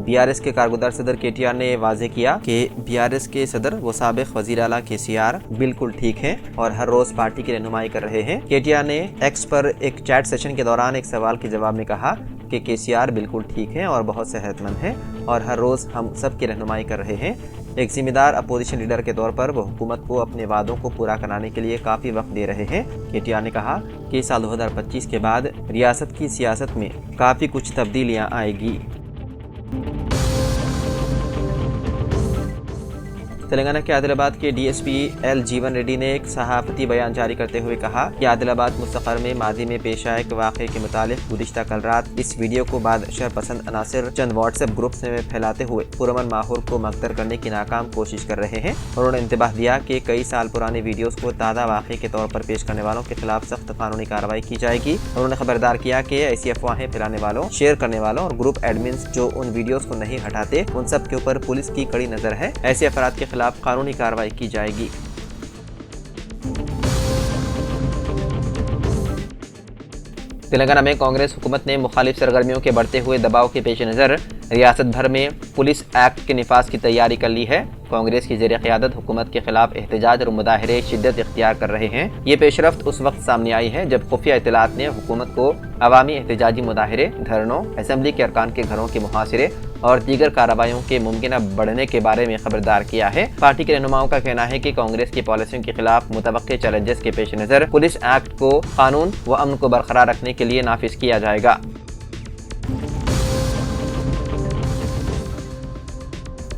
BRS के कारगुजार सदर KTR ने वाज़ेह किया कि बीआरएस के सदर व साबिक़ वज़ीर आला केसीआर बिल्कुल ठीक हैं और हर रोज पार्टी की रहनुमाई कर रहे हैं। केटीआर ने एक्स पर एक चैट सेशन के दौरान एक सवाल के जवाब में कहा कि केसीआर बिल्कुल ठीक हैं और बहुत सेहतमंद हैं और हर रोज हम सब की रहनुमाई कर रहे हैं। एक जिम्मेदार अपोजिशन लीडर के तौर पर वो हुकूमत को अपने वादों को पूरा कराने के लिए काफ़ी वक्त दे रहे हैं। केटीआर ने कहा कि साल 2025 के बाद रियासत की सियासत में काफ़ी कुछ तब्दीलियाँ आएगी। तेलंगाना के आदिलाबाद के डीएसपी एल जीवन रेड्डी ने एक सहाफती बयान जारी करते हुए कहा कि आदिलाबाद मुस्तक़र में मादी में पेश आए एक वाक़े के मुतालिक गुज़िश्ता कल रात इस वीडियो को बादशाह पसंद अनासिर चंद व्हाट्सएप ग्रुप्स में फैलाते हुए पुरअमन माहौल को मख्तर करने की नाकाम कोशिश कर रहे हैं। उन्होंने इंतबाह दिया कि कई साल पुराने वीडियोज़ को ताज़ा वाक़े के तौर पर पेश करने वालों के खिलाफ सख्त कानूनी कार्रवाई की जाएगी। उन्होंने खबरदार किया कि ऐसी अफवाहें फैलाने वालों, शेयर करने वालों और ग्रुप एडमिन्स जो उन वीडियोज़ को नहीं हटाते उन सब के ऊपर पुलिस की कड़ी नज़र है। ऐसे अफराद के खिलाफ कानूनी कार्रवाई की जाएगी। तेलंगाना में कांग्रेस हुकूमत ने मुखालिफ सरगर्मियों के बढ़ते हुए दबाव के पेश नज़र रियासत भर में पुलिस एक्ट के निफाज की तैयारी कर ली है। कांग्रेस की ज़ेर क़यादत हुकूमत के खिलाफ एहतजाज और मुदाहरे शिद्दत इख्तियार कर रहे हैं। ये पेशरफ्त उस वक्त सामने आई है जब खुफिया इत्तलात ने हुकूमत को अवामी एहतजाजी मुदाहरे, धरनों, असम्बली के अरकान के घरों के मुहासिरे और दीगर कार्रवाइयों के मुमकिन बढ़ने के बारे में खबरदार किया है। पार्टी के रहनुमाओं का कहना है कि कांग्रेस की पॉलिसियों के खिलाफ मुतवक्के चैलेंजेस के पेश नज़र पुलिस एक्ट को कानून व अमन को बरकरार रखने के लिए नाफिज किया जाएगा।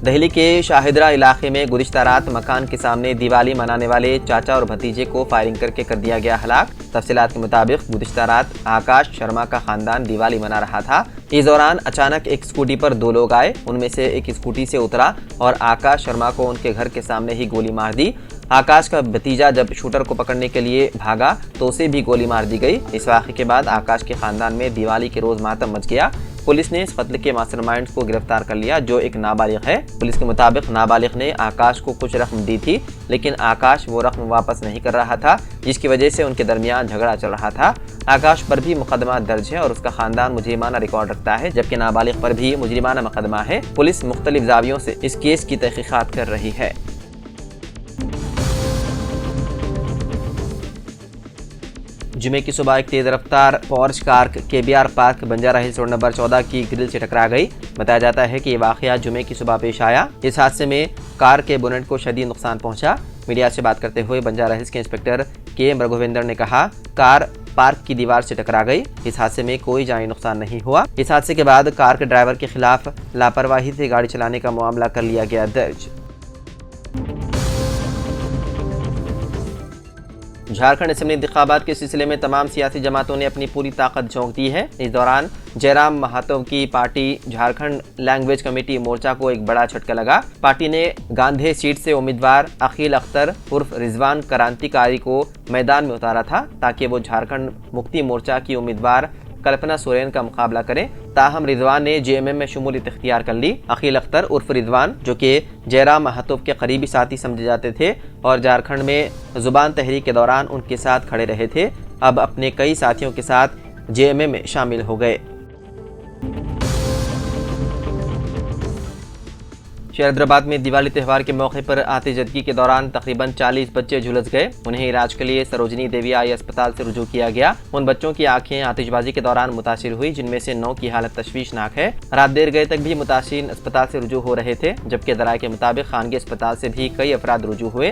दिल्ली के शाहिदरा इलाके में गुज़िश्ता रात मकान के सामने दिवाली मनाने वाले चाचा और भतीजे को फायरिंग करके कर दिया गया हलाक। तफसीलात के मुताबिक गुज़िश्ता रात आकाश शर्मा का खानदान दिवाली मना रहा था। इस दौरान अचानक एक स्कूटी पर दो लोग आए। उनमें से एक स्कूटी से उतरा और आकाश शर्मा को उनके घर के सामने ही गोली मार दी। आकाश का भतीजा जब शूटर को पकड़ने के लिए भागा तो उसे भी गोली मार दी गई। इस वाक़े के बाद आकाश के खानदान में दिवाली के रोज़ मातम मच गया। पुलिस ने इस कत्ल के मास्टरमाइंड को गिरफ्तार कर लिया जो एक नाबालिग है। पुलिस के मुताबिक नाबालिग ने आकाश को कुछ रकम दी थी लेकिन आकाश वो रकम वापस नहीं कर रहा था जिसकी वजह से उनके दरमियान झगड़ा चल रहा था। आकाश पर भी मुकदमा दर्ज है और उसका खानदान मुजरिमाना रिकॉर्ड रखता है जबकि नाबालिग पर भी मुजरिमाना मुकदमा है। पुलिस मुख्तलिफ ज़ावियों से इस केस की तहकीकात कर रही है। जुमे की सुबह एक तेज रफ्तार Porsche car KBr park Banjara hills road number 14 की ग्रिल से टकरा गई। बताया जाता है कि ये वाकया जुमे की सुबह पेश आया। इस हादसे में कार के बोनेट को शदीद नुकसान पहुंचा। मीडिया से बात करते हुए बंजारा हिल्स के इंस्पेक्टर के रघुवेंद्र ने कहा कार पार्क की दीवार से टकरा गई। इस हादसे में कोई जानी नुकसान नहीं हुआ। इस हादसे के बाद कार के ड्राइवर के खिलाफ लापरवाही से गाड़ी चलाने का मामला कर लिया गया दर्ज। झारखंड असेंबली इंतखाबात के सिलसिले में तमाम सियासी जमातों ने अपनी पूरी ताकत झोंक दी है। इस दौरान जयराम महातो की पार्टी झारखंड लैंग्वेज कमेटी मोर्चा को एक बड़ा झटका लगा। पार्टी ने गांधी सीट से उम्मीदवार अखिल अख्तर उर्फ रिजवान क्रांतिकारी को मैदान में उतारा था ताकि वो झारखंड मुक्ति मोर्चा की उम्मीदवार कल्पना सोरेन का मुकाबला करें। ताहम रिजवान ने जेएमएम में शमूलियत इख्तियार कर ली। अखिल अख्तर उर्फ रिजवान जो कि जयराम महातो के करीबी साथी समझे जाते थे और झारखंड में जुबान तहरीक के दौरान उनके साथ खड़े रहे थे, अब अपने कई साथियों के साथ जेएमएम में शामिल हो गए। हैदराबाद में दिवाली त्यौहार के मौके पर आतिशबाजी के दौरान तकरीबन 40 बच्चे झुलस गए। उन्हें इलाज के लिए सरोजनी देवी आई अस्पताल से रुजू किया गया। उन बच्चों की आंखें आतिशबाजी के दौरान मुतासिर हुई जिनमें से 9 की हालत तशवीशनाक है। रात देर गए तक भी मुतासिरीन अस्पताल से रुजू हो रहे थे जबकि दराए के मुताबिक खानगी अस्पताल से भी कई अफराद रुजू हुए।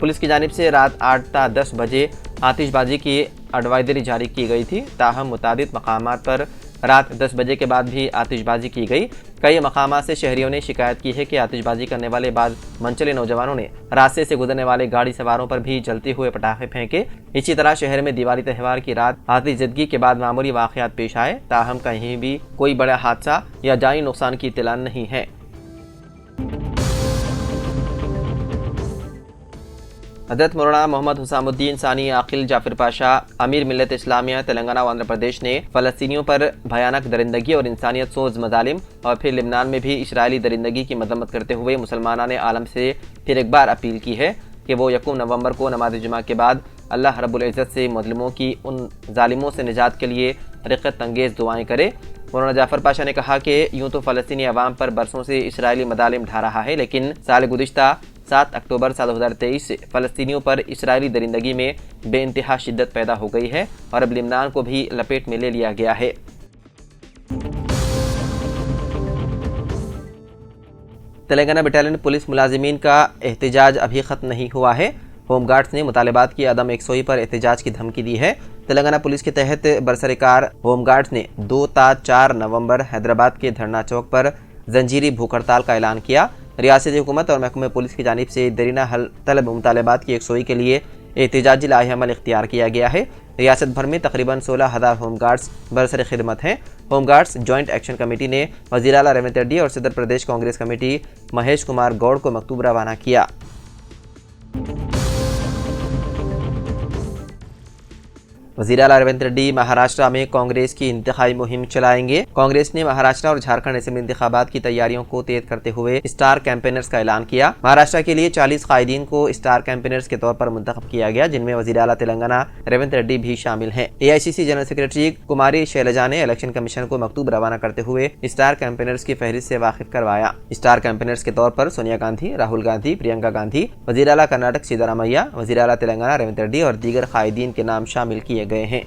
पुलिस की जानिब से रात 8 ता 10 बजे आतिशबाजी की एडवाइजरी जारी की गई थी। ताहम मुतादिद मकामात पर रात 10 बजे के बाद भी आतिशबाजी की गई। कई मकामात से शहरियों ने शिकायत की है कि आतिशबाजी करने वाले बाद मनचले नौजवानों ने रास्ते से गुजरने वाले गाड़ी सवारों पर भी जलते हुए पटाखे फेंके। इसी तरह शहर में दिवाली त्यौहार की रात आतिशबाजी के बाद मामूली वाक़यात पेश आए। ताहम कहीं भी कोई बड़ा हादसा या जानी नुकसान की इत्तला नहीं है। हजरत मौलाना मोहम्मद हुसामुद्दीन सानी आकिल जाफिर पाशा अमीर मिल्लत इस्लामिया तेलंगाना और आंध्र प्रदेश ने फ़लस्तीनियों पर भयानक दरिंदगी और इंसानियत सोज मजालिम और फिर लिबनान में भी इसराइली दरिंदगी की मजम्मत करते हुए मुसलमाना ने आलम से फिर एक बार अपील की है कि वो 1 नवंबर को नमाज जुमा के बाद अल्लाह रब्बुल इज़्ज़त से मुज़लिमों की उन जालिमों से निजात के लिए रिक़्क़त अंगेज़ दुआएं करे। मौलाना जाफ़र पाशा ने कहा कि यूँ तो फ़लस्तीनी अवाम पर बरसों से इसराइली मदालिम ढा रहा है, लेकिन साल गुज़िश्ता 7 अक्टूबर साल 2023 से फ़लस्तीनियों पर इसराइली दरिंदगी में बेइंतहा शिद्दत पैदा हो गई है और अब लिबनान को भी लपेट में ले लिया गया है। तेलंगाना बटालियन पुलिस मुलाजिमीन का एहतजाज अभी ख़त्म नहीं हुआ है। होमगार्ड्स ने मुतालिबात की अदम एकसोई पर एहतजाज की धमकी दी है। तेलंगाना पुलिस के तहत बरसरकार होमगार्ड्स ने 2 ता 4 नवंबर हैदराबाद के धरना चौक पर जंजीरी भूख हड़ताल का ऐलान किया। रियासती हुकूमत और महकमे पुलिस की जानिब से दरीना हल तलब मुतालिबात की एकसोई के लिए एहतजाजी लाहेअमल इख्तियार किया गया है। रियासत भर में तकरीबन 16,000 होमगार्ड्स बरसर खिदमत हैं। होमगार्ड्स जॉइंट एक्शन कमेटी ने वज़ीर आला रेवंत रेड्डी और सदर प्रदेश कांग्रेस कमेटी महेश कुमार गौड़ को मकतूब रवाना किया। वज़ीर आला रेवंत रेड्डी महाराष्ट्र में कांग्रेस की इंतखाबी मुहिम चलाएंगे। कांग्रेस ने महाराष्ट्र और झारखंड असेंबली इंतखाबात की तैयारियों को तेज करते हुए स्टार कैंपेनर्स का ऐलान किया। महाराष्ट्र के लिए 40 कायदीन को स्टार कैंपेनर्स के तौर पर मुंतखब किया गया, जिनमें वज़ीर आला तेलंगाना रेवंत रेड्डी भी शामिल हैं। AICC जनरल सेक्रेटरी कुमारी शैलजा ने इलेक्शन कमीशन को मकतूब रवाना करते हुए स्टार कैंपेनर्स की फहरिस्त से वाकिफ करवाया। स्टार कैंपेनर्स के तौर पर सोनिया गांधी, राहुल गांधी, प्रियंका गांधी, वज़ीर आला कर्नाटक सिद्धारामैया, वज़ीर आला तेलंगाना रेवंत रेड्डी और दीगर कायदीन के नाम शामिल किए गए हैं।